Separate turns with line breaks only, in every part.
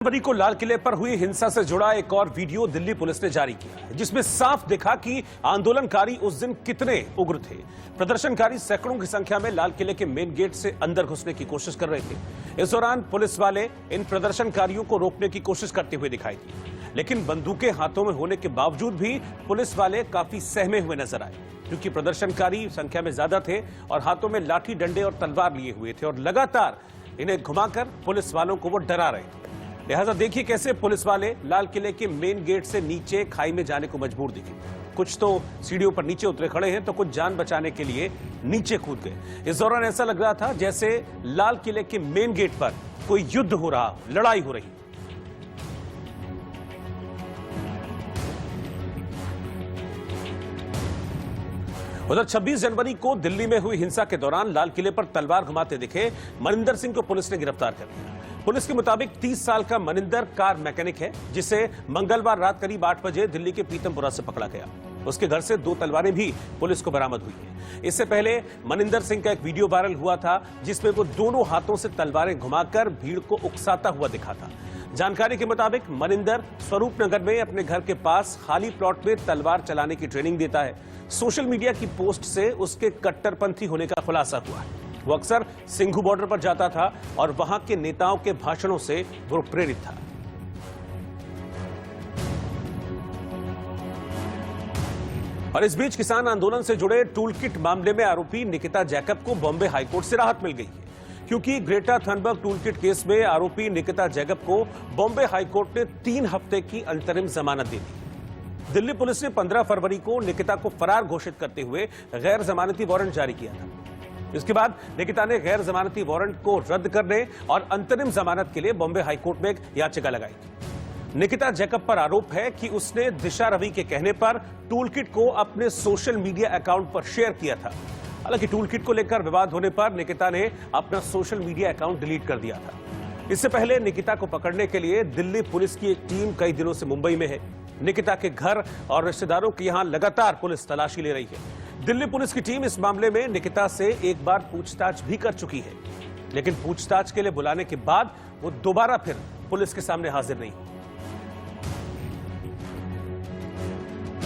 जनवरी को लाल किले पर हुई हिंसा से जुड़ा एक और वीडियो दिल्ली पुलिस ने जारी किया है, जिसमें साफ दिखा कि आंदोलनकारी उस दिन कितने उग्र थे। प्रदर्शनकारी सैकड़ों की संख्या में लाल किले के मेन गेट से अंदर घुसने की कोशिश कर रहे थे। इस दौरान पुलिस वाले इन प्रदर्शनकारियों को रोकने की कोशिश करते हुए दिखाई दिए, लेकिन बंदूकें हाथों में होने के बावजूद भी पुलिस वाले काफी सहमे हुए नजर आए, क्योंकि प्रदर्शनकारी संख्या में ज्यादा थे और हाथों में लाठी डंडे और तलवार लिए हुए थे और लगातार इन्हें घुमाकर पुलिस वालों को वो डरा रहे थे। लिहाजा देखिए कैसे पुलिस वाले लाल किले के मेन गेट से नीचे खाई में जाने को मजबूर दिखे। कुछ तो सीढ़ियों पर नीचे उतरे खड़े हैं तो कुछ जान बचाने के लिए नीचे कूद गए। इस दौरान ऐसा लग रहा था जैसे लाल किले के मेन गेट पर कोई युद्ध हो रहा, लड़ाई हो रही। उधर 26 जनवरी को दिल्ली में हुई हिंसा के दौरान लाल किले पर तलवार घुमाते दिखे मनिंदर सिंह को पुलिस ने गिरफ्तार कर लिया। पुलिस के मुताबिक 30 साल का मनिंदर कार मैकेनिक है, जिसे मंगलवार रात करीब 8 बजे दिल्ली के पीतमपुरा से पकड़ा गया। उसके घर से 2 तलवारें भी पुलिस को बरामद हुई है। इससे पहले मनिंदर सिंह का एक वीडियो वायरल हुआ था, जिसमें वो दोनों हाथों से तलवारें घुमाकर भीड़ को उकसाता हुआ दिखा था। जानकारी के मुताबिक मनिंदर स्वरूप नगर में अपने घर के पास खाली प्लॉट में तलवार चलाने की ट्रेनिंग देता है। सोशल मीडिया की पोस्ट से उसके कट्टरपंथी होने का खुलासा हुआ है। वो अक्सर सिंघू बॉर्डर पर जाता था और वहां के नेताओं के भाषणों से वो प्रेरित था। और इस बीच किसान आंदोलन से जुड़े टूल किट मामले में आरोपी निकिता जैकब को बॉम्बे हाईकोर्ट से राहत मिल गई है, क्योंकि Greta Thunberg tool kit case में आरोपी निकिता जैकब को बॉम्बे हाईकोर्ट ने 3 हफ्ते की अंतरिम जमानत दे दी। दिल्ली पुलिस ने 15 फरवरी को निकिता को फरार घोषित करते हुए गैर जमानती वारंट जारी किया था। इसके बाद निकिता ने गैर जमानती वारंट को रद्द करने और अंतरिम जमानत के लिए बॉम्बे हाईकोर्ट में एक याचिका लगाई थी। निकिता जैकब पर आरोप है कि उसने दिशा रवि के कहने पर टूलकिट को अपने सोशल मीडिया अकाउंट पर शेयर किया था। हालांकि टूलकिट को लेकर विवाद होने पर निकिता ने अपना सोशल मीडिया अकाउंट डिलीट कर दिया था। इससे पहले निकिता को पकड़ने के लिए दिल्ली पुलिस की एक टीम कई दिनों से मुंबई में है। निकिता के घर और रिश्तेदारों के यहां लगातार पुलिस तलाशी ले रही है। दिल्ली पुलिस की टीम इस मामले में निकिता से एक बार पूछताछ भी कर चुकी है, लेकिन पूछताछ के लिए बुलाने के बाद वो दोबारा फिर पुलिस के सामने हाजिर नहीं।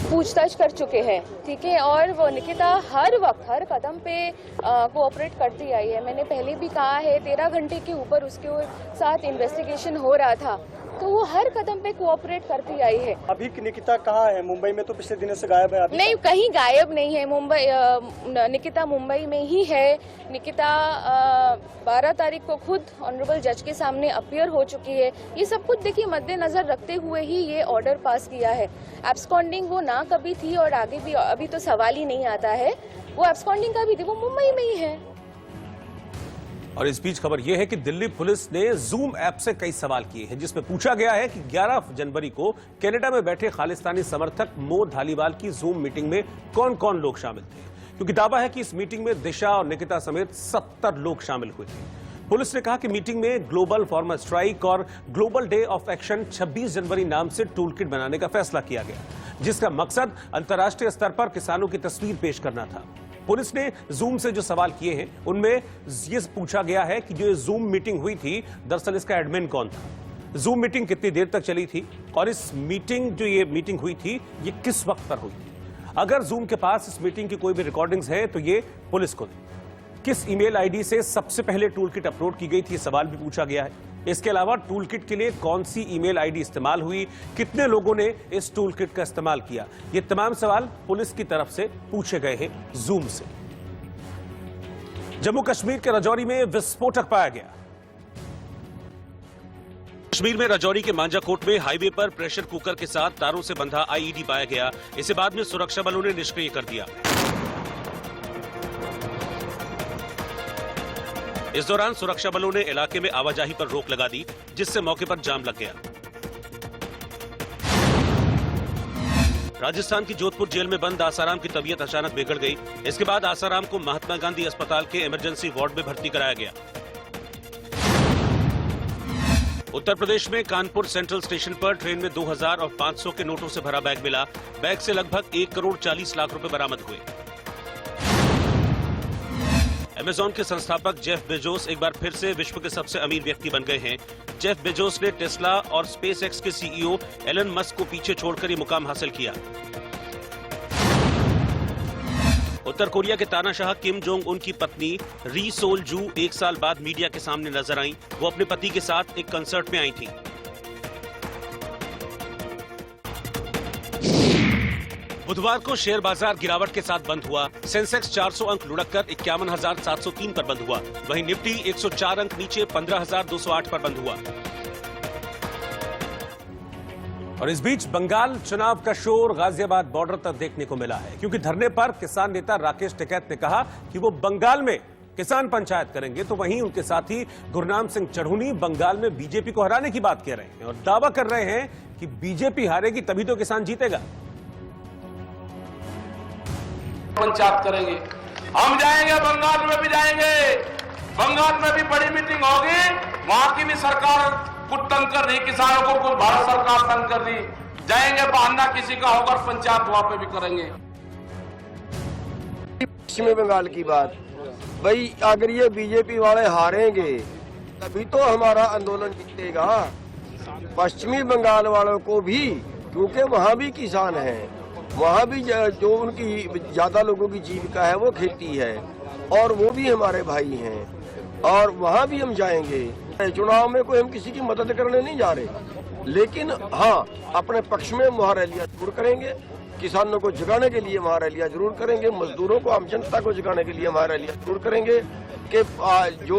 पूछताछ कर चुके हैं, ठीक है, और वो निकिता हर वक्त हर कदम पे कोऑपरेट करती आई है। मैंने पहले भी कहा है 13 घंटे के ऊपर उसके साथ इन्वेस्टिगेशन हो रहा था, तो वो हर कदम पे कोऑपरेट करती आई है।
अभी निकिता कहाँ है? मुंबई में तो पिछले दिनों से गायब है। अभी
नहीं, कहीं गायब नहीं है। निकिता मुंबई में ही है। निकिता 12 तारीख को खुद ऑनरेबल जज के सामने अपीयर हो चुकी है। ये सब कुछ देखिए मद्देनजर रखते हुए ही ये ऑर्डर पास किया है। एब्सकॉन्डिंग वो ना कभी थी और आगे भी अभी तो सवाल ही नहीं आता है। वो एब्सकॉन्डिंग का भी थी, वो मुंबई में ही है।
और इस बीच खबर यह है कि दिल्ली पुलिस ने जूम ऐप से कई सवाल किए हैं, जिसमें पूछा गया है कि 11 जनवरी को कनाडा में बैठे खालिस्तानी समर्थक मोर धालीवाल की जूम मीटिंग में कौन कौन लोग शामिल थे, क्योंकि दावा है कि इस मीटिंग में दिशा और निकिता समेत 70 लोग शामिल हुए थे। पुलिस ने कहा कि मीटिंग में ग्लोबल फार्मर स्ट्राइक और ग्लोबल डे ऑफ एक्शन 26 जनवरी नाम से टूल किट बनाने का फैसला किया गया, जिसका मकसद अंतर्राष्ट्रीय स्तर पर किसानों की तस्वीर पेश करना था। पुलिस ने जूम से जो सवाल किए हैं उनमें ये पूछा गया है कि जो जूम मीटिंग हुई थी, दरअसल इसका एडमिन कौन था, जूम मीटिंग कितनी देर तक चली थी और इस मीटिंग जो ये मीटिंग हुई थी ये किस वक्त पर हुई थी। अगर जूम के पास इस मीटिंग की कोई भी रिकॉर्डिंग्स है तो ये पुलिस को दे। किस ईमेल आईडी से सबसे पहले टूलकिट अपलोड की गई थी, सवाल भी पूछा गया है। इसके अलावा टूलकिट के लिए कौन सी ईमेल आईडी इस्तेमाल हुई, कितने लोगों ने इस टूलकिट का इस्तेमाल किया, ये तमाम सवाल पुलिस की तरफ से पूछे गए हैं जूम से। जम्मू कश्मीर के राजौरी में विस्फोटक पाया गया। कश्मीर में राजौरी के मांजाकोट में हाईवे पर प्रेशर कुकर के साथ तारों से बंधा आईईडी पाया गया। इसे बाद में सुरक्षा बलों ने निष्क्रिय कर दिया। इस दौरान सुरक्षा बलों ने इलाके में आवाजाही पर रोक लगा दी, जिससे मौके पर जाम लग गया। राजस्थान की जोधपुर जेल में बंद आसाराम की तबीयत अचानक बिगड़ गई। इसके बाद आसाराम को महात्मा गांधी अस्पताल के इमरजेंसी वार्ड में भर्ती कराया गया। उत्तर प्रदेश में कानपुर सेंट्रल स्टेशन पर ट्रेन में 2000 और 500 के नोटों से भरा बैग मिला। बैग से लगभग 1 करोड़ 40 लाख रुपए बरामद हुए। अमेजॉन के संस्थापक जेफ बेजोस एक बार फिर से विश्व के सबसे अमीर व्यक्ति बन गए हैं। जेफ बेजोस ने टेस्ला और स्पेसएक्स के सीईओ एलन मस्क को पीछे छोड़कर ये मुकाम हासिल किया। उत्तर कोरिया के तानाशाह किम जोंग उन की पत्नी री सोल जू एक साल बाद मीडिया के सामने नजर आईं। वो अपने पति के साथ एक कंसर्ट में आई थी। बुधवार को शेयर बाजार गिरावट के साथ बंद हुआ। सेंसेक्स 400 अंक लुढ़ककर 51,703 पर बंद हुआ। वहीं निफ्टी 104 अंक नीचे 15,208 पर बंद हुआ। और इस बीच बंगाल चुनाव का शोर गाजियाबाद बॉर्डर तक देखने को मिला है, क्योंकि धरने पर किसान नेता राकेश टिकैत ने कहा कि वो बंगाल में किसान पंचायत करेंगे, तो वहीं उनके साथी गुरनाम सिंह चढ़ूनी बंगाल में बीजेपी को हराने की बात कह रहे हैं और दावा कर रहे हैं कि बीजेपी हारेगी तभी तो किसान जीतेगा।
पंचायत करेंगे, हम जाएंगे, बंगाल में भी जाएंगे, बंगाल में भी बड़ी मीटिंग होगी, वहां की भी सरकार कुछ तंग कर रही, किसानों को कुछ भारत सरकार तंग कर रही, जाएंगे, बहाना किसी का होगा, पंचायत वहां पे भी करेंगे।
पश्चिमी बंगाल की बात भाई, अगर ये बीजेपी वाले हारेंगे तभी तो हमारा आंदोलन जीतेगा। पश्चिमी बंगाल वालों को भी, क्योंकि वहाँ भी किसान हैं, वहाँ भी जो उनकी ज्यादा लोगों की जीविका है वो खेती है, और वो भी हमारे भाई हैं, और वहाँ भी हम जाएंगे। चुनाव में कोई हम किसी की मदद करने नहीं जा रहे, लेकिन हाँ अपने पक्ष में वहाँ रैलियां जरूर करेंगे, किसानों को जगाने के लिए वहाँ रैलियां जरूर करेंगे, मजदूरों को, आम जनता को जगाने के लिए वहाँ रैलियां जरूर करेंगे कि जो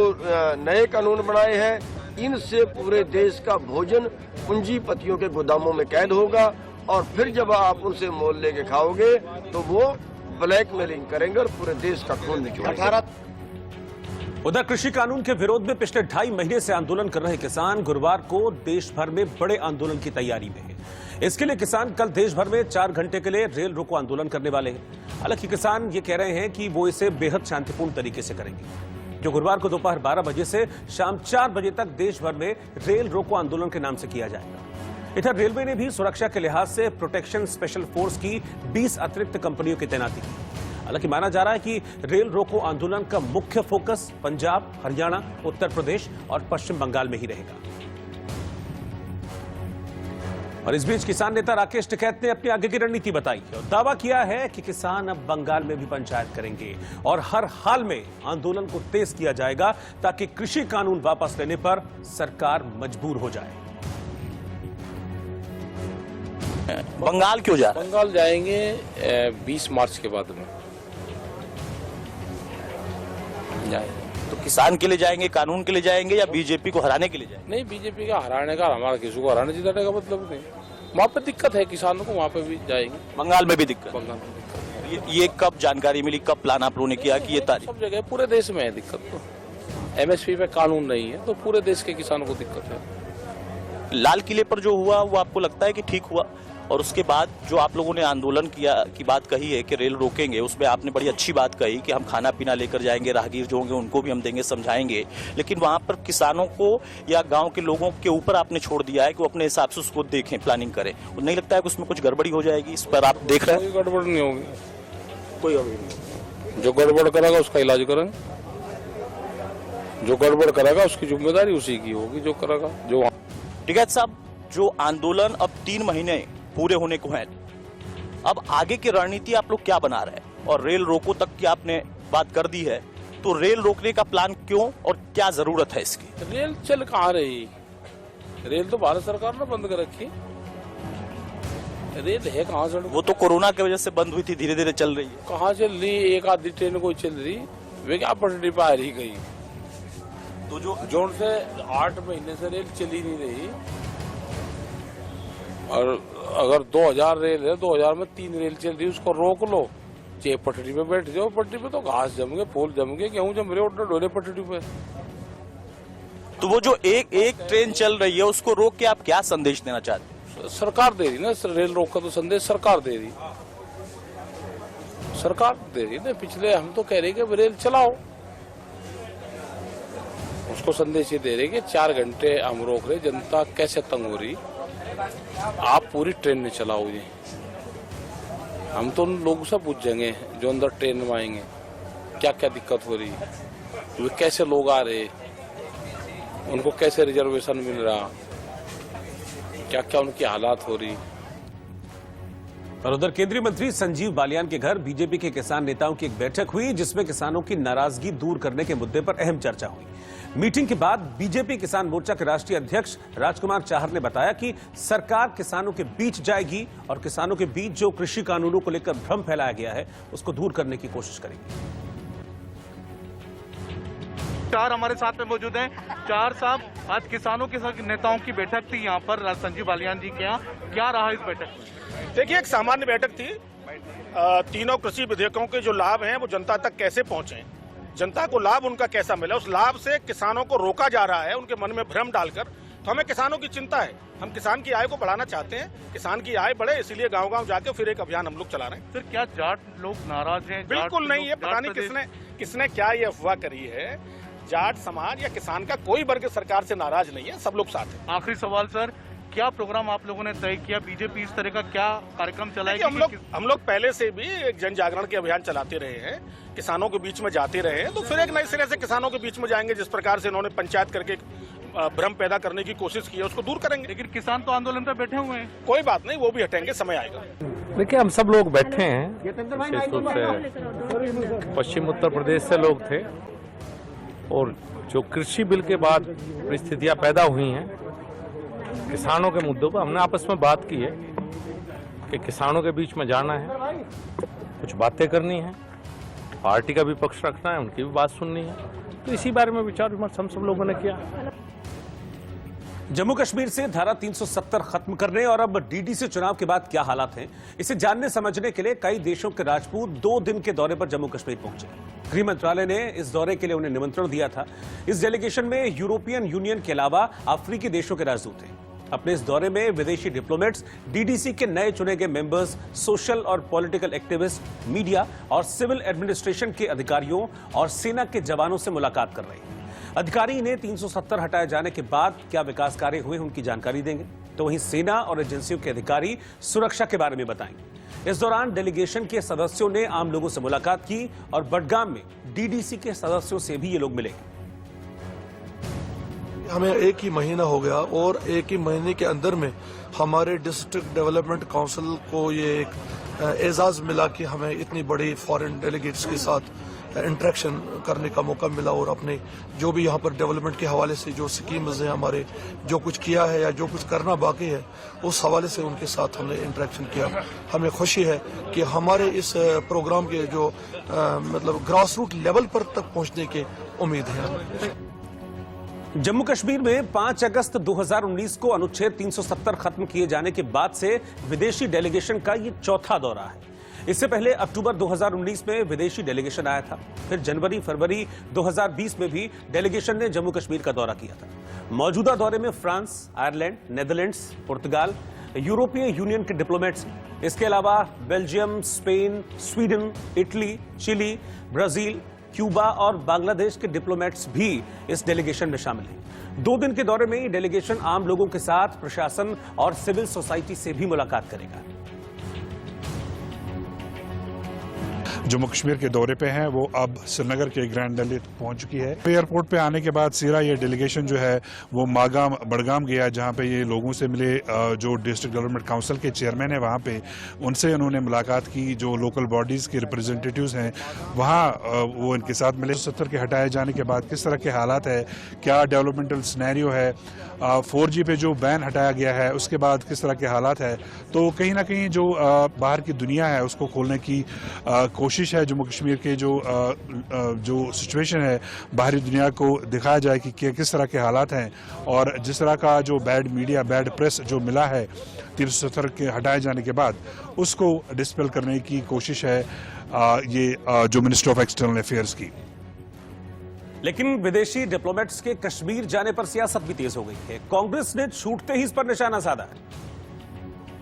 नए कानून बनाए हैं इनसे पूरे देश का भोजन पूंजीपतियों के गोदामों में कैद होगा, और फिर जब आप उनसे मोल लेके खाओगे तो वो ब्लैकमेलिंग करेंगे और पूरे देश का खून निचोड़ेंगे।
उधर कृषि कानून के विरोध में पिछले 2.5 महीने से आंदोलन कर रहे किसान गुरुवार को देश भर में बड़े आंदोलन की तैयारी में हैं। इसके लिए किसान कल देश भर में 4 घंटे के लिए रेल रोको आंदोलन करने वाले हैं। हालांकि किसान ये कह रहे हैं कि वो इसे बेहद शांतिपूर्ण तरीके से करेंगे, जो गुरुवार को दोपहर 12 बजे से शाम 4 बजे तक देश भर में रेल रोको आंदोलन के नाम से किया जाएगा। इधर रेलवे ने भी सुरक्षा के लिहाज से प्रोटेक्शन स्पेशल फोर्स की 20 अतिरिक्त कंपनियों की तैनाती की। हालांकि माना जा रहा है कि रेल रोको आंदोलन का मुख्य फोकस पंजाब, हरियाणा, उत्तर प्रदेश और पश्चिम बंगाल में ही रहेगा। और इस बीच किसान नेता राकेश टिकैत ने अपनी आगे की रणनीति बताई और दावा किया है कि किसान अब बंगाल में भी पंचायत करेंगे और हर हाल में आंदोलन को तेज किया जाएगा, ताकि कृषि कानून वापस लेने पर सरकार मजबूर हो जाए।
बंगाल क्यों जा रहे हैं?
बंगाल जाएंगे 20 मार्च के बाद में
जाएंगे तो किसान के लिए जाएंगे, कानून के लिए जाएंगे, या बीजेपी को हराने के लिए जाएंगे?
नहीं, बीजेपी का हराने का, हमारा किसी को हराने जिताने का मतलब नहीं। वहाँ पे दिक्कत है किसानों को, वहाँ पे भी जाएंगे।
बंगाल में भी दिक्कत?
बंगाल में दिक्कत।
ये कब जानकारी मिली, कब प्लान आप लोगों ने किया कि ये तारीख?
सब जगह पूरे देश में है दिक्कत। तो एमएसपी पे कानून नहीं है तो पूरे देश के किसानों को दिक्कत है।
लाल किले पर जो हुआ वो आपको लगता है कि ठीक हुआ? और उसके बाद जो आप लोगों ने आंदोलन किया की बात कही है कि रेल रोकेंगे, उसमें आपने बड़ी अच्छी बात कही कि हम खाना पीना लेकर जाएंगे, राहगीर जो होंगे उनको भी हम देंगे, समझाएंगे, लेकिन वहां पर किसानों को या गांव के लोगों के ऊपर आपने छोड़ दिया है कि वो अपने हिसाब से उसको देखें, प्लानिंग करें। नहीं लगता है कि उसमें कुछ गड़बड़ी हो जाएगी? इस पर आप देख रहे हैं?
कोई गड़बड़ नहीं होगी,
कोई नहीं।
जो गड़बड़ करेगा उसका इलाज करेंगे, जो गड़बड़ करेगा उसकी जिम्मेदारी उसी की होगी, जो करेगा जो।
टिकैत साहब, जो आंदोलन अब 3 महीने पूरे होने को हैं, अब आगे की रणनीति आप लोग क्या बना रहे हैं? और रेल रोको तक की आपने बात कर दी है, तो रेल रोकने का प्लान क्यों और क्या जरूरत है इसकी?
रेल चल कहाँ रही? रेल तो भारत सरकार ने बंद कर रखी, रेल है कहाँ से?
वो तो कोरोना की वजह से बंद हुई थी, धीरे धीरे चल रही है।
कहाँ चल रही? एक आधी ट्रेन कोई चल रही, वे क्या पटरी पे आ रही गई।
तो जो
जोन से 8 महीने से रेल चली नहीं रही, और अगर 2000 रेल है, 2000 में 3 रेल चल रही, उसको रोक लो, चाहे पटरी पे बैठ जाओ। पटरी पे तो घास जम गए, फूल जम गए, गेहूं जम रहे, डोले पटरी पे।
तो वो जो एक ट्रेन चल रही है उसको रोक के आप क्या संदेश देना चाहते हैं?
सरकार दे रही ना, रेल रोक का तो संदेश सरकार दे रही, सरकार दे रही ना। पिछले हम तो कह रहे कि रेल चलाओ, उसको संदेश ये दे रहे कि 4 घंटे हम रोक रहे, जनता कैसे तंग हो रही, आप पूरी ट्रेन में चलाओ। ये हम तो उन लोगों से पूछेंगे जो अंदर ट्रेन में आएंगे, क्या क्या दिक्कत हो रही, वे कैसे लोग आ रहे, उनको कैसे रिजर्वेशन मिल रहा, क्या क्या उनकी हालात हो रही।
और उधर केंद्रीय मंत्री संजीव बालियान के घर बीजेपी के किसान नेताओं की एक बैठक हुई, जिसमें किसानों की नाराजगी दूर करने के मुद्दे पर अहम चर्चा हुई। मीटिंग के बाद बीजेपी किसान मोर्चा के राष्ट्रीय अध्यक्ष राजकुमार चाहर ने बताया कि सरकार किसानों के बीच जाएगी और किसानों के बीच जो कृषि कानूनों को लेकर भ्रम फैलाया गया है उसको दूर करने की कोशिश करेगी।
चार हमारे साथ में मौजूद हैं। चार साहब, आज किसानों के नेताओं की बैठक थी यहाँ पर संजीव बालियान जी के यहाँ, क्या रहा इस बैठक में?
देखिए, एक सामान्य बैठक थी। तीनों कृषि विधेयकों के जो लाभ हैं वो जनता तक कैसे पहुंचे, जनता को लाभ उनका कैसा मिला, उस लाभ से किसानों को रोका जा रहा है उनके मन में भ्रम डालकर। तो हमें किसानों की चिंता है, हम किसान की आय को बढ़ाना चाहते हैं, किसान की आय बढ़े, इसीलिए गांव-गांव जाके फिर एक अभियान हम लोग चला रहे हैं।
सर, क्या जाट लोग नाराज हैं?
बिल्कुल नहीं, ये पता नहीं किसने क्या ये अफवाह करी है। जाट समाज या किसान का कोई वर्ग सरकार से नाराज नहीं है, सब लोग साथ हैं।
आखिरी सवाल सर, क्या प्रोग्राम आप लोगों ने तय किया? बीजेपी इस तरह का क्या कार्यक्रम चलाएगी?
हम लोग पहले से भी एक जन जागरण के अभियान चलाते रहे हैं, किसानों के बीच में जाते रहे हैं, तो फिर एक नए सिरे से किसानों के बीच में जाएंगे। जिस प्रकार से इन्होंने पंचायत करके भ्रम पैदा करने की कोशिश की है उसको दूर करेंगे।
लेकिन किसान तो आंदोलन पर बैठे हुए हैं।
कोई बात नहीं, वो भी हटेंगे, समय आएगा।
देखिए, हम सब लोग बैठे हैं, विशेष रूप से पश्चिम उत्तर प्रदेश से लोग थे, और जो कृषि बिल के बाद परिस्थितियां पैदा हुई हैं किसानों के मुद्दों पर, हमने आपस में बात की है कि किसानों के बीच में जाना है, कुछ बातें करनी है, पार्टी का भी पक्ष रखना है, उनकी भी बात सुननी है। तो इसी बारे में विचार विमर्श हम सब लोगों ने किया।
जम्मू कश्मीर से धारा 370 खत्म करने और अब डीडीसी चुनाव के बाद क्या हालात हैं, इसे जानने समझने के लिए कई देशों के राजपूत 2 दिन के दौरे पर जम्मू कश्मीर पहुंचे। गृह मंत्रालय ने इस दौरे के लिए उन्हें निमंत्रण दिया था। इस डेलीगेशन में यूरोपियन यूनियन के अलावा अफ्रीकी देशों के राजदूत थे। अपने इस दौरे में विदेशी डिप्लोमेट्स, डीडीसी के नए चुने गए मेंबर्स, सोशल और पॉलिटिकल एक्टिविस्ट, मीडिया और सिविल एडमिनिस्ट्रेशन के अधिकारियों और सेना के जवानों से मुलाकात कर रहे हैं। अधिकारी इन्हें 370 हटाए जाने के बाद क्या विकास कार्य हुए उनकी जानकारी देंगे, तो वहीं सेना और एजेंसियों के अधिकारी सुरक्षा के बारे में बताएंगे। इस दौरान डेलीगेशन के सदस्यों ने आम लोगों से मुलाकात की और बडगाम में डीडीसी के सदस्यों से भी ये लोग मिले।
हमें एक ही महीना हो गया और एक ही महीने के अंदर में हमारे डिस्ट्रिक्ट डेवलपमेंट काउंसिल को ये एक एजाज मिला कि हमें इतनी बड़ी फॉरेन डेलीगेट्स के साथ इंटरेक्शन करने का मौका मिला, और अपने जो भी यहाँ पर डेवलपमेंट के हवाले से जो स्कीम्स हैं, हमारे जो कुछ किया है या जो कुछ करना बाकी है, उस हवाले से उनके साथ हमने इंटरेक्शन किया। हमें खुशी है कि हमारे इस प्रोग्राम के जो मतलब ग्रास रूट लेवल पर तक पहुँचने की उम्मीद है।
जम्मू कश्मीर में 5 अगस्त 2019 को अनुच्छेद 370 खत्म किए जाने के बाद से विदेशी डेलीगेशन का ये चौथा दौरा है। इससे पहले अक्टूबर 2019 में विदेशी डेलीगेशन आया था, फिर जनवरी फरवरी 2020 में भी डेलीगेशन ने जम्मू कश्मीर का दौरा किया था। मौजूदा दौरे में फ्रांस, आयरलैंड, नेदरलैंड्स, पुर्तगाल, यूरोपीय यूनियन के डिप्लोमेट्स, इसके अलावा Belgium, Spain, Sweden, Italy, Chile, Brazil, Cuba और बांग्लादेश के डिप्लोमेट्स भी इस डेलीगेशन में शामिल हैं। 2 दिन के दौरे में ये डेलीगेशन आम लोगों के साथ प्रशासन और सिविल सोसाइटी से भी मुलाकात करेगा।
जम्मू कश्मीर के दौरे पे हैं, वो अब श्रीनगर के ग्रैंड दिल्ली पहुंच चुकी है। एयरपोर्ट पे आने के बाद सीधा ये डेलीगेशन जो है वो बडगाम गया, जहां पे ये लोगों से मिले, जो डिस्ट्रिक्ट डेवलपमेंट काउंसिल के चेयरमैन है वहां पे, उनसे उन्होंने मुलाकात की। जो लोकल बॉडीज़ के रिप्रेजेंटेटिव्स हैं वहाँ वो इनके साथ मिले। 70 के हटाए जाने के बाद किस तरह के हालात है, क्या डेवलपमेंटल सिनेरियो है, 4G पे जो बैन हटाया गया है उसके बाद किस तरह के हालात है। तो कहीं ना कहीं जो बाहर की दुनिया है उसको खोलने की कोशिश है। जम्मू कश्मीर के जो सिचुएशन है, बाहरी दुनिया को दिखाया जाए कि किस तरह के हालात हैं, और जिस तरह का जो बैड मीडिया, बैड प्रेस जो मिला है 370 के हटाए जाने के बाद, उसको डिस्पेल करने की कोशिश है ये जो मिनिस्ट्री ऑफ एक्सटर्नल अफेयर्स की।
लेकिन विदेशी डिप्लोमेट्स के कश्मीर जाने पर सियासत भी तेज हो गई है। कांग्रेस ने छूटते ही इस पर निशाना साधा है।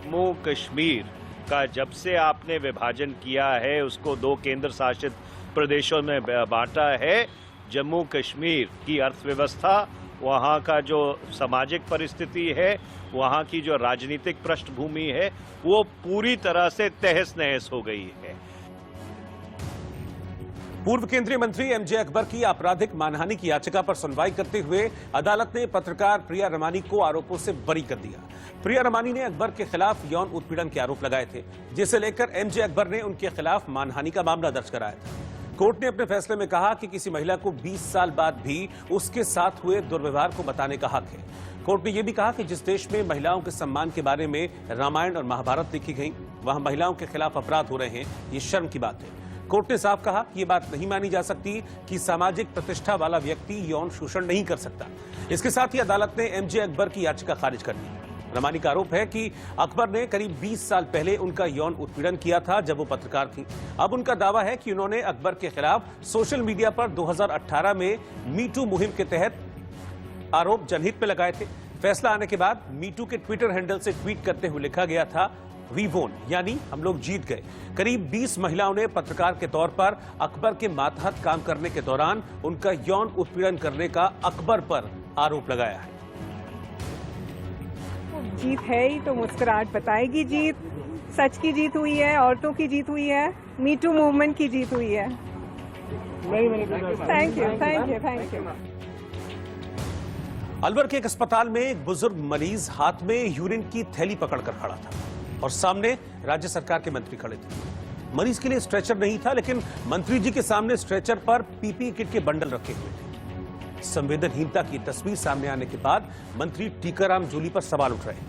जम्मू कश्मीर का जब से आपने विभाजन किया है, उसको 2 केंद्र शासित प्रदेशों में बांटा है, जम्मू कश्मीर की अर्थव्यवस्था, वहाँ का जो सामाजिक परिस्थिति है, वहाँ की जो राजनीतिक पृष्ठभूमि है, वो पूरी तरह से तहस नहस हो गई है।
पूर्व केंद्रीय मंत्री एमजे अकबर की आपराधिक मानहानि की याचिका पर सुनवाई करते हुए अदालत ने पत्रकार प्रिया रमानी को आरोपों से बरी कर दिया। प्रिया रमानी ने अकबर के खिलाफ यौन उत्पीड़न के आरोप लगाए थे, जिसे लेकर एमजे अकबर ने उनके खिलाफ मानहानि का मामला दर्ज कराया था। कोर्ट ने अपने फैसले में कहा कि किसी महिला को 20 साल बाद भी उसके साथ हुए दुर्व्यवहार को बताने का हक है। कोर्ट ने यह भी कहा कि जिस देश में महिलाओं के सम्मान के बारे में रामायण और महाभारत लिखी गई, वहां महिलाओं के खिलाफ अपराध हो रहे हैं, ये शर्म की बात है। कोर्ट ने साफ कहा कि यह बात नहीं मानी जा सकती कि सामाजिक प्रतिष्ठा वाला व्यक्ति यौन शोषण नहीं कर सकता। इसके साथ ही अदालत ने एमजे अकबर की याचिका खारिज कर दी। रमानी का आरोप है कि अकबर ने करीब 20 साल पहले उनका यौन उत्पीड़न किया था जब वो पत्रकार थी। अब उनका दावा है कि उन्होंने अकबर के खिलाफ सोशल मीडिया पर 2018 में मीटू मुहिम के तहत आरोप जनहित में लगाए थे। फैसला आने के बाद मीटू के ट्विटर हैंडल से ट्वीट करते हुए लिखा गया था, वी वोन, यानी हम लोग जीत गए। करीब 20 महिलाओं ने पत्रकार के तौर पर अकबर के मातहत काम करने के दौरान उनका यौन उत्पीड़न करने का अकबर पर आरोप लगाया है।
जीत है ही तो मुस्कुराहट बताएगी। जीत सच की जीत हुई है, औरतों की जीत हुई है, मीटू मूवमेंट की जीत हुई है। Thank you, thank you, thank you.
Alwar के एक अस्पताल में एक बुजुर्ग मरीज हाथ में यूरिन की थैली पकड़कर खड़ा था और सामने राज्य सरकार के मंत्री खड़े थे। मरीज के लिए स्ट्रेचर नहीं था, लेकिन मंत्री जी के सामने स्ट्रेचर पर पीपीई किट के बंडल रखे हुए थे। संवेदनहीनता की तस्वीर सामने आने के बाद मंत्री टीकाराम जूली पर सवाल उठ रहे हैं,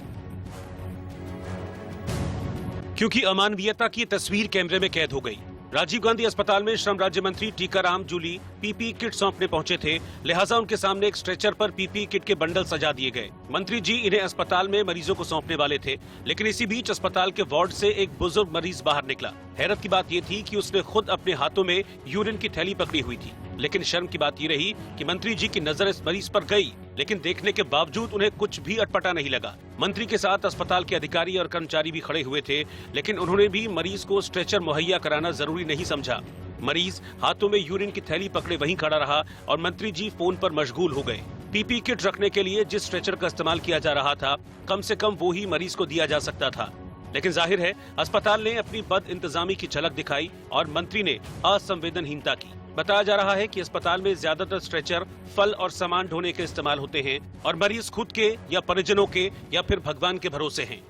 क्योंकि अमानवीयता की तस्वीर कैमरे में कैद हो गई। राजीव गांधी अस्पताल में श्रम राज्य मंत्री टीकाराम जूली पीपीई किट सौंपने पहुंचे थे, लिहाजा उनके सामने एक स्ट्रेचर पर पीपीई किट के बंडल सजा दिए गए। मंत्री जी इन्हें अस्पताल में मरीजों को सौंपने वाले थे, लेकिन इसी बीच अस्पताल के वार्ड से एक बुजुर्ग मरीज बाहर निकला। हैरत की बात ये थी कि उसने खुद अपने हाथों में यूरिन की थैली पकड़ी हुई थी, लेकिन शर्म की बात ये रही कि मंत्री जी की नजर इस मरीज पर गई, लेकिन देखने के बावजूद उन्हें कुछ भी अटपटा नहीं लगा। मंत्री के साथ अस्पताल के अधिकारी और कर्मचारी भी खड़े हुए थे, लेकिन उन्होंने भी मरीज को स्ट्रेचर मुहैया कराना जरूरी नहीं समझा। मरीज हाथों में यूरिन की थैली पकड़े वहीं खड़ा रहा और मंत्री जी फोन पर मशगूल हो गए। पीपीई किट रखने के लिए जिस स्ट्रेचर का इस्तेमाल किया जा रहा था, कम से कम वो ही मरीज को दिया जा सकता था, लेकिन जाहिर है अस्पताल ने अपनी बद इंतजामी की झलक दिखाई और मंत्री ने असंवेदनहीनता की। बताया जा रहा है कि अस्पताल में ज्यादातर स्ट्रेचर फल और सामान ढोने के इस्तेमाल होते हैं और मरीज खुद के या परिजनों के या फिर भगवान के भरोसे हैं।